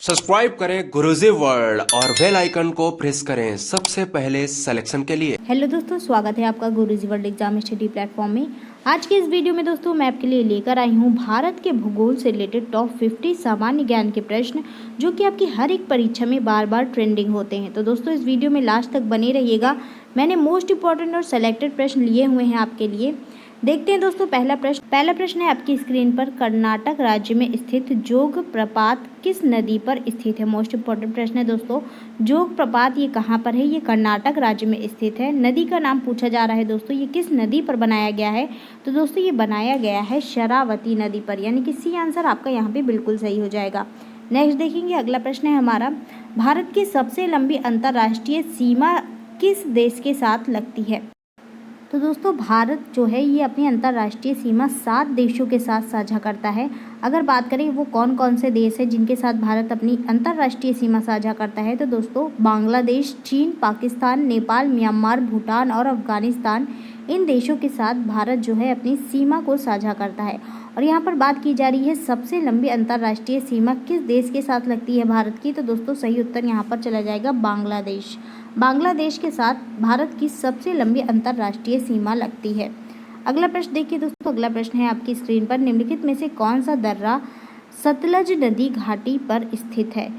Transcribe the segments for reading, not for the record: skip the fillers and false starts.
Subscribe करें गुरुजी world और bell icon को प्रेस करें सबसे पहले सिलेक्शन के लिए। हेलो दोस्तों, स्वागत है आपका गुरुजी वर्ल्ड एग्जाम स्टडी प्लेटफॉर्म में। आज के इस वीडियो में दोस्तों मैं आपके लिए लेकर आई हूँ भारत के भूगोल से रिलेटेड टॉप 50 सामान्य ज्ञान के प्रश्न जो कि आपकी हर एक परीक्षा में बार बार ट्रेंडिंग होते हैं। तो दोस्तों इस वीडियो में लास्ट तक बने रहिएगा। मैंने मोस्ट इंपॉर्टेंट और सेलेक्टेड प्रश्न लिए हुए हैं आपके लिए। देखते हैं दोस्तों पहला प्रश्न है आपकी स्क्रीन पर। कर्नाटक राज्य में स्थित जोग प्रपात किस नदी पर स्थित है? मोस्ट इंपॉर्टेंट प्रश्न है दोस्तों। जोग प्रपात ये कहाँ पर है? ये कर्नाटक राज्य में स्थित है। नदी का नाम पूछा जा रहा है दोस्तों, ये किस नदी पर बनाया गया है? तो दोस्तों ये बनाया गया है शरावती नदी पर, यानी कि सी आंसर आपका यहाँ पे बिल्कुल सही हो जाएगा। नेक्स्ट देखेंगे, अगला प्रश्न है हमारा, भारत की सबसे लंबी अंतर्राष्ट्रीय सीमा किस देश के साथ लगती है? तो दोस्तों भारत जो है ये अपनी अंतर्राष्ट्रीय सीमा 7 देशों के साथ साझा करता है। अगर बात करें वो कौन कौन से देश हैं जिनके साथ भारत अपनी अंतर्राष्ट्रीय सीमा साझा करता है, तो दोस्तों बांग्लादेश, चीन, पाकिस्तान, नेपाल, म्यांमार, भूटान और अफगानिस्तान, इन देशों के साथ भारत जो है अपनी सीमा को साझा करता है। और यहाँ पर बात की जा रही है सबसे लंबी अंतर्राष्ट्रीय सीमा किस देश के साथ लगती है भारत की, तो दोस्तों सही उत्तर यहाँ पर चला जाएगा बांग्लादेश। बांग्लादेश के साथ भारत की सबसे लंबी अंतर्राष्ट्रीय सीमा लगती है। अगला प्रश्न देखिए दोस्तों, अगला प्रश्न है आपकी स्क्रीन पर, निम्नलिखित में से कौन सा दर्रा सतलज नदी घाटी पर स्थित है?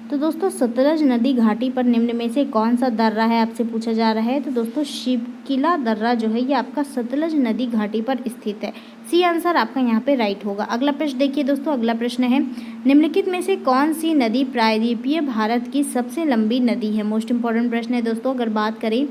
तो दोस्तों सतलज नदी घाटी पर निम्न में से कौन सा दर्रा है आपसे पूछा जा रहा है? तो दोस्तों शिवकिला दर्रा जो है ये आपका सतलज नदी घाटी पर स्थित है। सी आंसर आपका यहाँ पे राइट होगा। अगला प्रश्न देखिए दोस्तों, अगला प्रश्न है, निम्नलिखित में से कौन सी नदी प्रायद्वीपीय भारत की सबसे लंबी नदी है? मोस्ट इंपॉर्टेंट प्रश्न है दोस्तों। अगर बात करें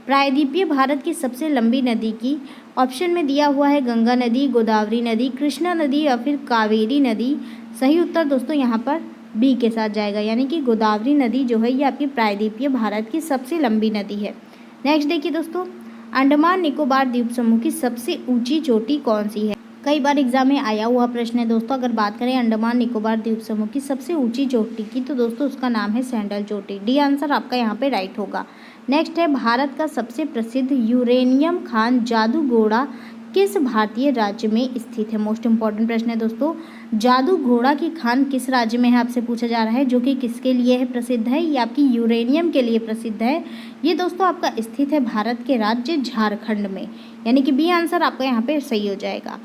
प्रायद्वीपीय भारत की सबसे लंबी नदी की, ऑप्शन में दिया हुआ है गंगा नदी, गोदावरी नदी, कृष्णा नदी या फिर कावेरी नदी। सही उत्तर दोस्तों यहाँ पर बी के साथ जाएगा, यानी कि गोदावरी नदी जो है ये आपकी प्रायद्वीपीय भारत की सबसे लंबी नदी है। नेक्स्ट देखिए दोस्तों, अंडमान निकोबार द्वीप समूह की सबसे ऊंची चोटी कौन सी है? कई बार एग्जाम में आया हुआ प्रश्न है दोस्तों। अगर बात करें अंडमान निकोबार द्वीप समूह की सबसे ऊंची चोटी की, तो दोस्तों उसका नाम है सैंडल चोटी। डी आंसर आपका यहाँ पे राइट होगा। नेक्स्ट है, भारत का सबसे प्रसिद्ध यूरेनियम खान जादूगोड़ा किस भारतीय राज्य में स्थित है? मोस्ट इंपॉर्टेंट प्रश्न है दोस्तों। जादूगोड़ा की खान किस राज्य में है आपसे पूछा जा रहा है, जो कि किसके लिए है प्रसिद्ध है? ये आपकी यूरेनियम के लिए प्रसिद्ध है। ये दोस्तों आपका स्थित है भारत के राज्य झारखंड में, यानी कि बी आंसर आपका यहाँ पे सही हो जाएगा।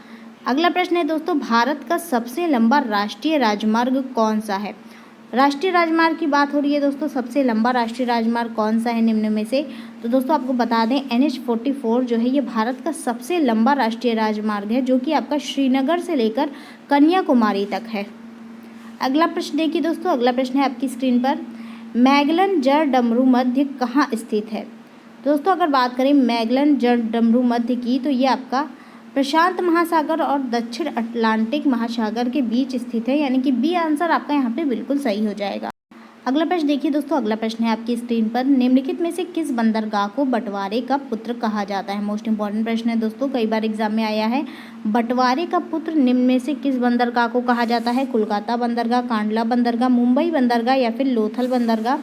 अगला प्रश्न है दोस्तों, भारत का सबसे लंबा राष्ट्रीय राजमार्ग कौन सा है? राष्ट्रीय राजमार्ग की बात हो रही है दोस्तों, सबसे लंबा राष्ट्रीय राजमार्ग कौन सा है निम्न में से? तो दोस्तों आपको बता दें NH-44 जो है ये भारत का सबसे लंबा राष्ट्रीय राजमार्ग है, जो कि आपका श्रीनगर से लेकर कन्याकुमारी तक है। अगला प्रश्न देखिए दोस्तों, अगला प्रश्न है आपकी स्क्रीन पर, मैगलन जड़डमरू मध्य कहाँ स्थित है? दोस्तों अगर बात करें मैगलन जड़डमरू मध्य की, तो ये आपका प्रशांत महासागर और दक्षिण अटलांटिक महासागर के बीच स्थित है, यानी कि बी आंसर आपका यहाँ पे बिल्कुल सही हो जाएगा। अगला प्रश्न देखिए दोस्तों, अगला प्रश्न है आपकी स्क्रीन पर, निम्नलिखित में से किस बंदरगाह को बंटवारे का पुत्र कहा जाता है? मोस्ट इंपॉर्टेंट प्रश्न है दोस्तों, कई बार एग्जाम में आया है। बंटवारे का पुत्र निम्न में से किस बंदरगाह को कहा जाता है? कोलकाता बंदरगाह, कांडला बंदरगाह, मुंबई बंदरगाह या फिर लोथल बंदरगाह।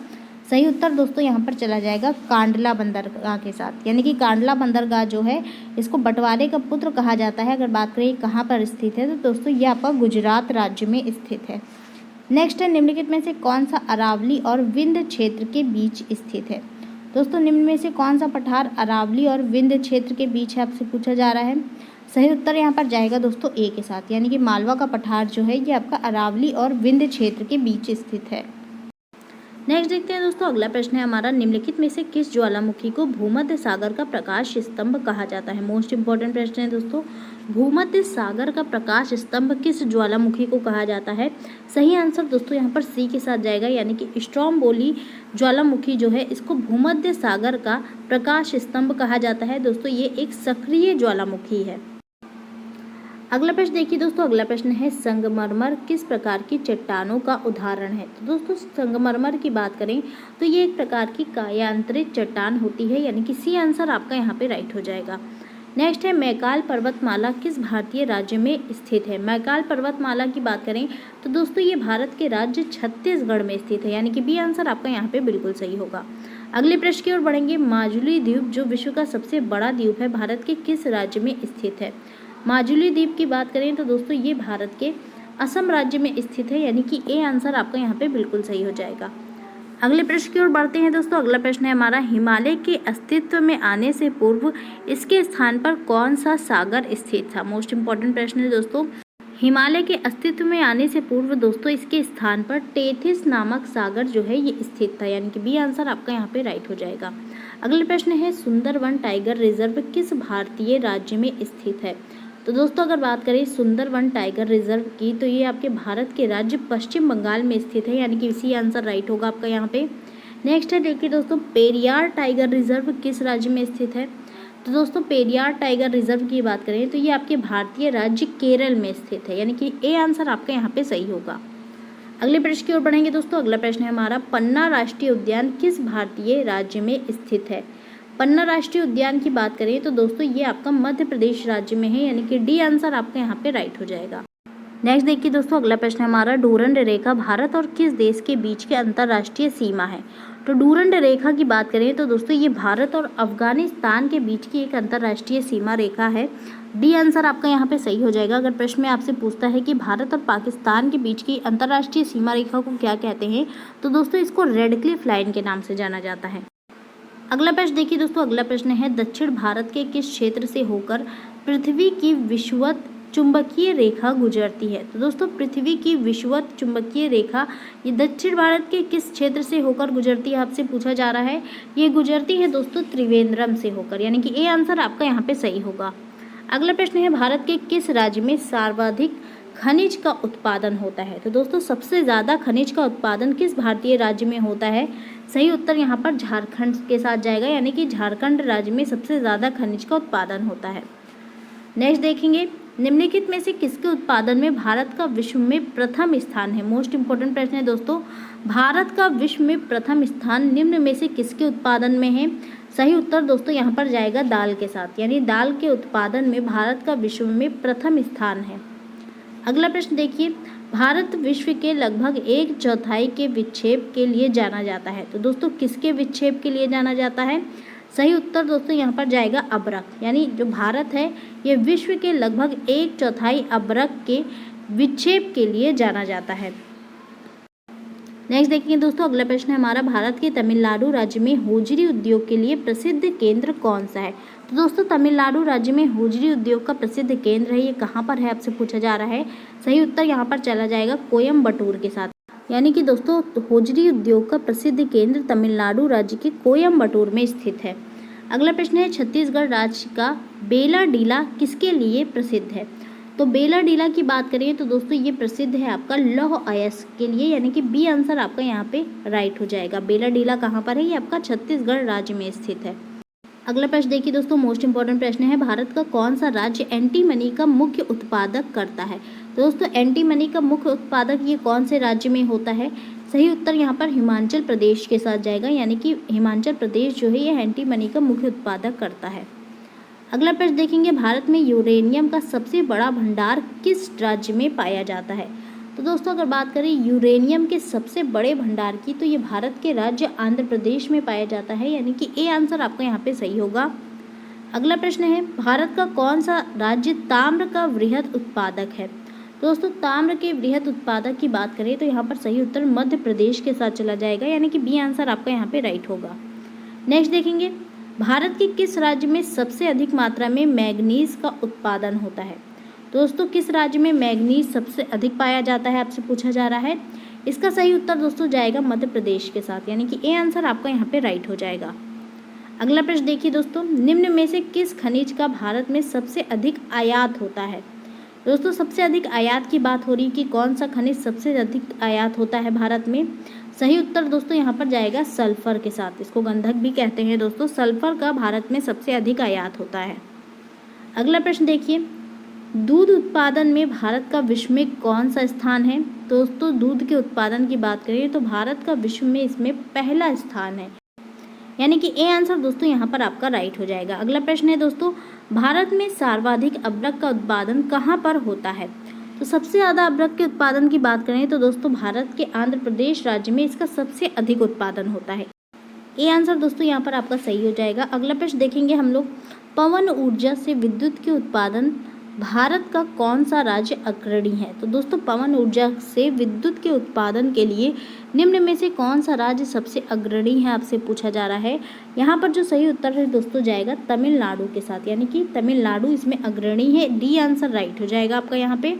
सही उत्तर दोस्तों यहाँ पर चला जाएगा कांडला बंदरगाह के साथ, यानी कि कांडला बंदरगाह जो है इसको बंटवारे का पुत्र कहा जाता है। अगर बात करें कहाँ पर स्थित है, तो दोस्तों ये आपका गुजरात राज्य में स्थित है। नेक्स्ट है, निम्नलिखित में से कौन सा अरावली और विंध्य क्षेत्र के बीच स्थित है? दोस्तों निम्न में से कौन सा पठार अरावली और विंध्य क्षेत्र के बीच है आपसे पूछा जा रहा है? सही उत्तर यहाँ पर जाएगा दोस्तों ए के साथ, यानी कि मालवा का पठार जो है ये आपका अरावली और विंध्य क्षेत्र के बीच स्थित है। नेक्स्ट देखते हैं दोस्तों, अगला प्रश्न है हमारा, निम्नलिखित में से किस ज्वालामुखी को भूमध्य सागर का प्रकाश स्तंभ कहा जाता है? मोस्ट इंपॉर्टेंट प्रश्न है दोस्तों, भूमध्य सागर का प्रकाश स्तंभ किस ज्वालामुखी को कहा जाता है? सही आंसर दोस्तों यहाँ पर सी के साथ जाएगा, यानी कि स्ट्रोम्बोली ज्वालामुखी जो है इसको भूमध्य सागर का प्रकाश स्तंभ कहा जाता है। दोस्तों ये एक सक्रिय ज्वालामुखी है। अगला प्रश्न देखिए दोस्तों, अगला प्रश्न है, संगमरमर किस प्रकार की चट्टानों का उदाहरण है? तो दोस्तों संगमरमर की बात करें तो ये एक प्रकार की कायांतरित चट्टान होती है, यानी कि सी आंसर आपका यहाँ पे राइट हो जाएगा। नेक्स्ट है, मैकाल पर्वतमाला किस भारतीय राज्य में स्थित है? मैकाल पर्वतमाला की बात करें तो दोस्तों ये भारत के राज्य छत्तीसगढ़ में स्थित है, यानी कि बी आंसर आपका यहाँ पे बिल्कुल सही होगा। अगले प्रश्न की ओर बढ़ेंगे, माजुली द्वीप जो विश्व का सबसे बड़ा द्वीप है भारत के किस राज्य में स्थित है? माजुली द्वीप की बात करें तो दोस्तों ये भारत के असम राज्य में स्थित है, यानी कि ए आंसर आपका यहाँ पे बिल्कुल सही हो जाएगा। अगले प्रश्न की ओर बढ़ते हैं दोस्तों। अगला प्रश्न है हमारा, हिमालय के अस्तित्व में आने से पूर्व इसके स्थान पर कौन सा सागर स्थित था। मोस्ट इंपॉर्टेंट प्रश्न है दोस्तों। हिमालय के अस्तित्व में आने से पूर्व दोस्तों इसके स्थान पर टेथिस नामक सागर जो है ये स्थित था, यानी कि बी आंसर आपका यहाँ पे राइट हो जाएगा। अगले प्रश्न है, सुंदरवन टाइगर रिजर्व किस भारतीय राज्य में स्थित है। तो दोस्तों अगर बात करें सुंदरवन टाइगर रिजर्व की, तो ये आपके भारत के राज्य पश्चिम बंगाल में स्थित है, यानी कि इसी आंसर राइट होगा आपका यहाँ पे। नेक्स्ट है देखिए दोस्तों, पेरियार टाइगर रिजर्व किस राज्य में स्थित है। तो दोस्तों पेरियार टाइगर रिजर्व की बात करें तो ये आपके भारतीय राज्य केरल में स्थित है, यानी कि ए आंसर आपका यहाँ पे सही होगा। अगले प्रश्न की ओर बढ़ेंगे दोस्तों। अगला प्रश्न है हमारा, पन्ना राष्ट्रीय उद्यान किस भारतीय राज्य में स्थित है। पन्ना राष्ट्रीय उद्यान की बात करें तो दोस्तों ये आपका मध्य प्रदेश राज्य में है, यानी कि डी आंसर आपका यहाँ पे राइट हो जाएगा। नेक्स्ट देखिए दोस्तों, अगला प्रश्न है हमारा, डूरंड रेखा भारत और किस देश के बीच की अंतर्राष्ट्रीय सीमा है। तो डूरंड रेखा की बात करें तो दोस्तों ये भारत और अफगानिस्तान के बीच की एक अंतर्राष्ट्रीय सीमा रेखा है। डी आंसर आपका यहाँ पे सही हो जाएगा। अगर प्रश्न में आपसे पूछता है कि भारत और पाकिस्तान के बीच की अंतर्राष्ट्रीय सीमा रेखा को क्या कहते हैं, तो दोस्तों इसको रेड क्लिफ लाइन के नाम से जाना जाता है। अगला प्रश्न देखिए दोस्तों, अगला प्रश्न है, दक्षिण भारत के किस क्षेत्र से होकर पृथ्वी की विषुवत चुंबकीय रेखा गुजरती है। तो दोस्तों पृथ्वी की विषुवत चुंबकीय रेखा ये दक्षिण भारत के किस क्षेत्र से होकर गुजरती है आपसे पूछा जा रहा है। ये गुजरती है दोस्तों त्रिवेंद्रम से होकर, यानी कि ए आंसर आपका यहाँ पे सही होगा। अगला प्रश्न है, भारत के किस राज्य में सर्वाधिक खनिज का उत्पादन होता है। तो दोस्तों सबसे ज़्यादा खनिज का उत्पादन किस भारतीय राज्य में होता है। सही उत्तर यहाँ पर झारखंड के साथ जाएगा, यानी कि झारखंड राज्य में सबसे ज़्यादा खनिज का उत्पादन होता है। नेक्स्ट देखेंगे, निम्नलिखित में से किसके उत्पादन में भारत का विश्व में प्रथम स्थान है। मोस्ट इंपॉर्टेंट प्रश्न है दोस्तों, भारत का विश्व में प्रथम स्थान निम्न में से किसके उत्पादन में है। सही उत्तर दोस्तों यहाँ पर जाएगा दाल के साथ, यानी दाल के उत्पादन में भारत का विश्व में प्रथम स्थान है। अगला प्रश्न देखिए, भारत विश्व के लगभग 1/4 के विक्षेप के लिए जाना जाता है। तो दोस्तों किसके विक्षेप के लिए जाना जाता है। सही उत्तर दोस्तों यहाँ पर जाएगा अब्रक, यानी जो भारत है ये विश्व के लगभग 1/4 अब्रक के विक्षेप के लिए जाना जाता है। नेक्स्ट देखेंगे दोस्तों, अगला प्रश्न है हमारा, भारत के तमिलनाडु राज्य में होजरी उद्योग के लिए प्रसिद्ध केंद्र कौन सा है। तो दोस्तों तमिलनाडु राज्य में होजरी उद्योग का प्रसिद्ध केंद्र है, ये कहाँ पर है आपसे पूछा जा रहा है। सही उत्तर यहाँ पर चला जाएगा कोयम्बटूर के साथ, यानी कि दोस्तों होजरी उद्योग का प्रसिद्ध केंद्र तमिलनाडु राज्य के कोयम्बटूर में स्थित है। अगला प्रश्न है, छत्तीसगढ़ राज्य का बेला डीला किसके लिए प्रसिद्ध है। तो बेला डीला की बात करें तो दोस्तों ये प्रसिद्ध है आपका लौह अयस्क के लिए, यानी कि बी आंसर आपका यहाँ पे राइट हो जाएगा। बेला डीला कहाँ पर है, ये आपका छत्तीसगढ़ राज्य में स्थित है। अगला प्रश्न देखिए दोस्तों, मोस्ट इंपॉर्टेंट प्रश्न है, भारत का कौन सा राज्य एंटी मनी का मुख्य उत्पादक करता है। तो दोस्तों एंटी मनी का मुख्य उत्पादक ये कौन से राज्य में होता है। सही उत्तर यहाँ पर हिमाचल प्रदेश के साथ जाएगा, यानी कि हिमाचल प्रदेश जो है ये एंटी मनी का मुख्य उत्पादक करता है। अगला प्रश्न देखेंगे, भारत में यूरेनियम का सबसे बड़ा भंडार किस राज्य में पाया जाता है। तो दोस्तों अगर बात करें यूरेनियम के सबसे बड़े भंडार की, तो ये भारत के राज्य आंध्र प्रदेश में पाया जाता है, यानी कि ए आंसर आपका यहाँ पे सही होगा। अगला प्रश्न है, भारत का कौन सा राज्य ताम्र का वृहद उत्पादक है। दोस्तों ताम्र के वृहद उत्पादक की बात करें तो यहाँ पर सही उत्तर मध्य प्रदेश के साथ चला जाएगा, यानी कि बी आंसर आपका यहाँ पे राइट होगा। नेक्स्ट देखेंगे, भारत के किस राज्य में सबसे अधिक मात्रा में मैग्नीज का उत्पादन होता है। दोस्तों किस राज्य में मैग्नीज सबसे अधिक पाया जाता है आपसे पूछा जा रहा है। इसका सही उत्तर दोस्तों जाएगा मध्य प्रदेश के साथ, यानी कि ए आंसर आपका यहाँ पे राइट हो जाएगा। अगला प्रश्न देखिए दोस्तों, निम्न में से किस खनिज का भारत में सबसे अधिक आयात होता है। दोस्तों सबसे अधिक आयात की बात हो रही है कि कौन सा खनिज सबसे अधिक आयात होता है भारत में। सही उत्तर दोस्तों यहाँ पर जाएगा सल्फर के साथ, इसको गंधक भी कहते हैं दोस्तों। सल्फर का भारत में सबसे अधिक आयात होता है। अगला प्रश्न देखिए, दूध उत्पादन में भारत का विश्व में कौन सा स्थान है। दोस्तों दूध के उत्पादन की बात करें तो भारत का विश्व में इसमें पहला स्थान है, यानी कि ए आंसर दोस्तों यहाँ पर आपका राइट हो जाएगा। अगला प्रश्न है दोस्तों, भारत में सर्वाधिक अब्रक का उत्पादन कहाँ पर होता है। तो सबसे ज़्यादा अब्रक के उत्पादन की बात करें तो दोस्तों भारत के आंध्र प्रदेश राज्य में इसका सबसे अधिक उत्पादन होता है। ए आंसर दोस्तों यहाँ पर आपका सही हो जाएगा। अगला प्रश्न देखेंगे हम लोग, पवन ऊर्जा से विद्युत के उत्पादन भारत का कौन सा राज्य अग्रणी है? तो दोस्तों पवन ऊर्जा से विद्युत के उत्पादन के लिए निम्न में से कौन सा राज्य सबसे अग्रणी है, आपसे पूछा जा रहा है। यहाँ पर जो सही उत्तर है दोस्तों जाएगा तमिलनाडु के साथ, यानी कि तमिलनाडु इसमें अग्रणी है। डी आंसर राइट हो जाएगा आपका यहाँ पे।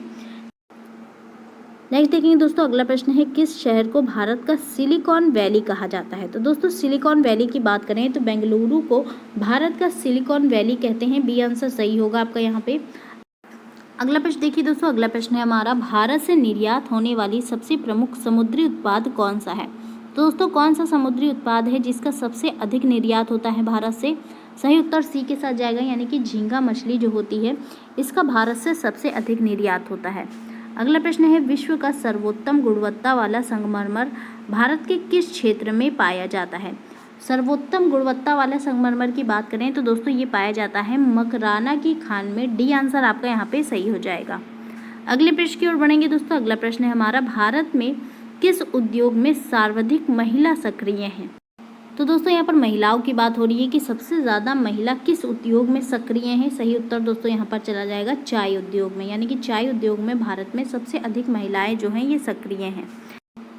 नेक्स्ट देखेंगे दोस्तों, अगला प्रश्न है किस शहर को भारत का सिलिकॉन वैली कहा जाता है? तो दोस्तों सिलिकॉन वैली की बात करें तो बेंगलुरु को भारत का सिलिकॉन वैली कहते हैं। बी आंसर सही होगा आपका यहाँ पे। अगला प्रश्न देखिए दोस्तों, अगला प्रश्न है हमारा, भारत से निर्यात होने वाली सबसे प्रमुख समुद्री उत्पाद कौन सा है? तो दोस्तों कौन सा समुद्री उत्पाद है जिसका सबसे अधिक निर्यात होता है भारत से? सही उत्तर सी के साथ जाएगा, यानी कि झींगा मछली जो होती है इसका भारत से सबसे अधिक निर्यात होता है। अगला प्रश्न है, विश्व का सर्वोत्तम गुणवत्ता वाला संगमरमर भारत के किस क्षेत्र में पाया जाता है? सर्वोत्तम गुणवत्ता वाला संगमरमर की बात करें तो दोस्तों ये पाया जाता है मकराना की खान में। डी आंसर आपका यहाँ पे सही हो जाएगा। अगले प्रश्न की ओर बढ़ेंगे दोस्तों, अगला प्रश्न है हमारा, भारत में किस उद्योग में सर्वाधिक महिला सक्रिय हैं? तो दोस्तों यहाँ पर महिलाओं की बात हो रही है कि सबसे ज़्यादा महिला किस उद्योग में सक्रिय हैं। सही उत्तर दोस्तों यहाँ पर चला जाएगा चाय उद्योग में, यानी कि चाय उद्योग में भारत में सबसे अधिक महिलाएं जो हैं ये सक्रिय हैं।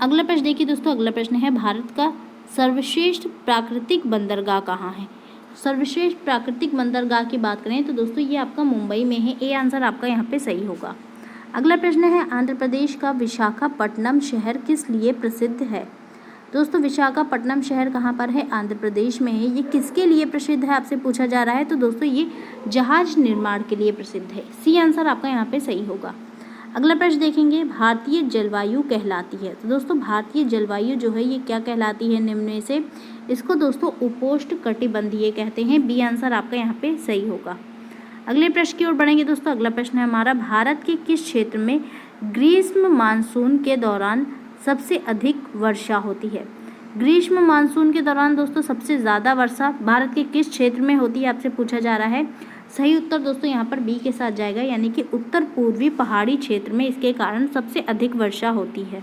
अगला प्रश्न देखिए दोस्तों, अगला प्रश्न है, भारत का सर्वश्रेष्ठ प्राकृतिक बंदरगाह कहाँ है? सर्वश्रेष्ठ प्राकृतिक बंदरगाह की बात करें तो दोस्तों ये आपका मुंबई में है। ए आंसर आपका यहाँ पे सही होगा। अगला प्रश्न है, आंध्र प्रदेश का विशाखापट्टनम शहर किस लिए प्रसिद्ध है? दोस्तों विशाखापट्टनम शहर कहाँ पर है? आंध्र प्रदेश में है। ये किसके लिए प्रसिद्ध है आपसे पूछा जा रहा है, तो दोस्तों ये जहाज निर्माण के लिए प्रसिद्ध है। सी आंसर आपका यहाँ पे सही होगा। अगला प्रश्न देखेंगे, भारतीय जलवायु कहलाती है। तो दोस्तों भारतीय जलवायु जो है ये क्या कहलाती है निम्न में से? इसको दोस्तों उपोष्ण कटिबंधीय कहते हैं। बी आंसर आपका यहाँ पे सही होगा। अगले प्रश्न की ओर बढ़ेंगे दोस्तों, अगला प्रश्न है हमारा, भारत के किस क्षेत्र में ग्रीष्म मानसून के दौरान सबसे अधिक वर्षा होती है? ग्रीष्म मानसून के दौरान दोस्तों सबसे ज़्यादा वर्षा भारत के किस क्षेत्र में होती है आपसे पूछा जा रहा है। सही उत्तर दोस्तों यहाँ पर बी के साथ जाएगा, यानी कि उत्तर पूर्वी पहाड़ी क्षेत्र में इसके कारण सबसे अधिक वर्षा होती है।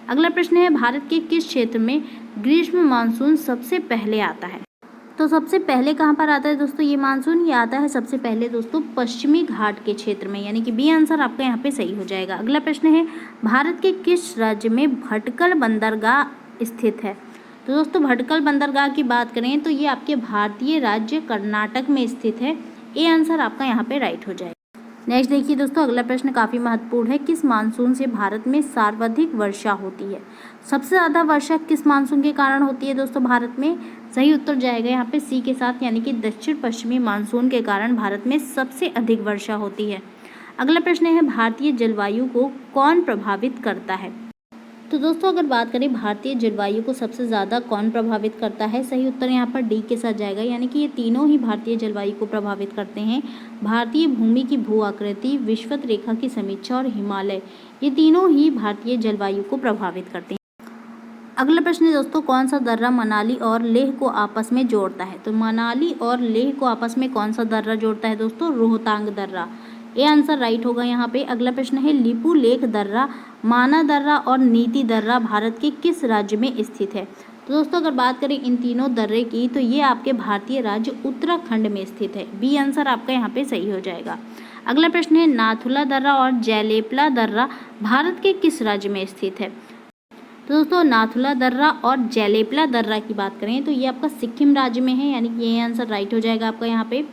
अगला प्रश्न है, भारत के किस क्षेत्र में ग्रीष्म मानसून सबसे पहले आता है? तो सबसे पहले कहाँ पर आता है दोस्तों ये मानसून? ये आता है सबसे पहले दोस्तों पश्चिमी घाट के क्षेत्र में, यानी कि बी आंसर आपका यहाँ पे सही हो जाएगा। अगला प्रश्न है, भारत के किस राज्य में भटकल बंदरगाह स्थित है? तो दोस्तों भटकल बंदरगाह की बात करें तो ये आपके भारतीय राज्य कर्नाटक में स्थित है। ए आंसर आपका यहाँ पे राइट हो जाएगा। नेक्स्ट देखिए दोस्तों, अगला प्रश्न काफ़ी महत्वपूर्ण है, किस मानसून से भारत में सर्वाधिक वर्षा होती है? सबसे ज़्यादा वर्षा किस मानसून के कारण होती है दोस्तों भारत में? सही उत्तर जाएगा यहाँ पे सी के साथ, यानी कि दक्षिण पश्चिमी मानसून के कारण भारत में सबसे अधिक वर्षा होती है। अगला प्रश्न है, भारतीय जलवायु को कौन प्रभावित करता है? तो दोस्तों अगर बात करें भारतीय जलवायु को सबसे ज़्यादा कौन प्रभावित करता है, सही उत्तर यहाँ पर डी के साथ जाएगा, यानी कि ये तीनों ही भारतीय जलवायु को प्रभावित करते हैं। भारतीय भूमि की भू आकृति, विषुवत रेखा की समीक्षा और हिमालय, ये तीनों ही भारतीय जलवायु को प्रभावित करते हैं। अगला प्रश्न है दोस्तों, कौन सा दर्रा मनाली और लेह को आपस में जोड़ता है? तो मनाली और लेह को आपस में कौन सा दर्रा जोड़ता है दोस्तों? रोहतांग दर्रा। ये आंसर राइट होगा यहाँ पे। अगला प्रश्न है, लिपू लेख दर्रा, माना दर्रा और नीति दर्रा भारत के किस राज्य में स्थित है? तो दोस्तों अगर बात करें इन तीनों दर्रे की तो ये आपके भारतीय राज्य उत्तराखंड में स्थित है। बी आंसर आपका यहाँ पे सही हो जाएगा। अगला प्रश्न है, नाथुला दर्रा और जैलेपला दर्रा भारत के किस राज्य में स्थित है? तो दोस्तों नाथुला दर्रा और जैलेपला दर्रा की बात करें तो ये आपका सिक्किम राज्य में है, यानी कि ये आंसर राइट हो जाएगा आपका यहाँ पे।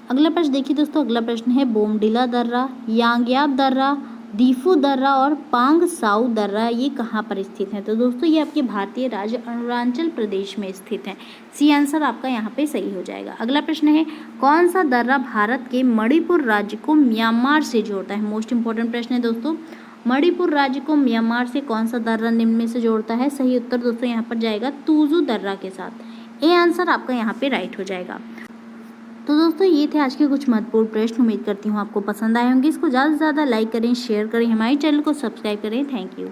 अगला प्रश्न देखिए दोस्तों, अगला प्रश्न है, बोमडिला दर्रा, यांग्याब दर्रा, दीफू दर्रा और पांग साउ दर्रा ये कहाँ पर स्थित है? तो दोस्तों ये आपके भारतीय राज्य अरुणाचल प्रदेश में स्थित है। सी आंसर आपका यहाँ पे सही हो जाएगा। अगला प्रश्न है, कौन सा दर्रा भारत के मणिपुर राज्य को म्यांमार से जोड़ता है? मोस्ट इंपॉर्टेंट प्रश्न है दोस्तों, मणिपुर राज्य को म्यांमार से कौन सा दर्रा निम्न में से जोड़ता है? सही उत्तर दोस्तों यहाँ पर जाएगा तूजू दर्रा के साथ। ए आंसर आपका यहाँ पे राइट हो जाएगा। तो दोस्तों ये थे आज के कुछ महत्वपूर्ण प्रश्न। उम्मीद करती हूँ आपको पसंद आए होंगे। इसको ज़्यादा से ज़्यादा लाइक करें, शेयर करें, हमारे चैनल को सब्सक्राइब करें। Thank you.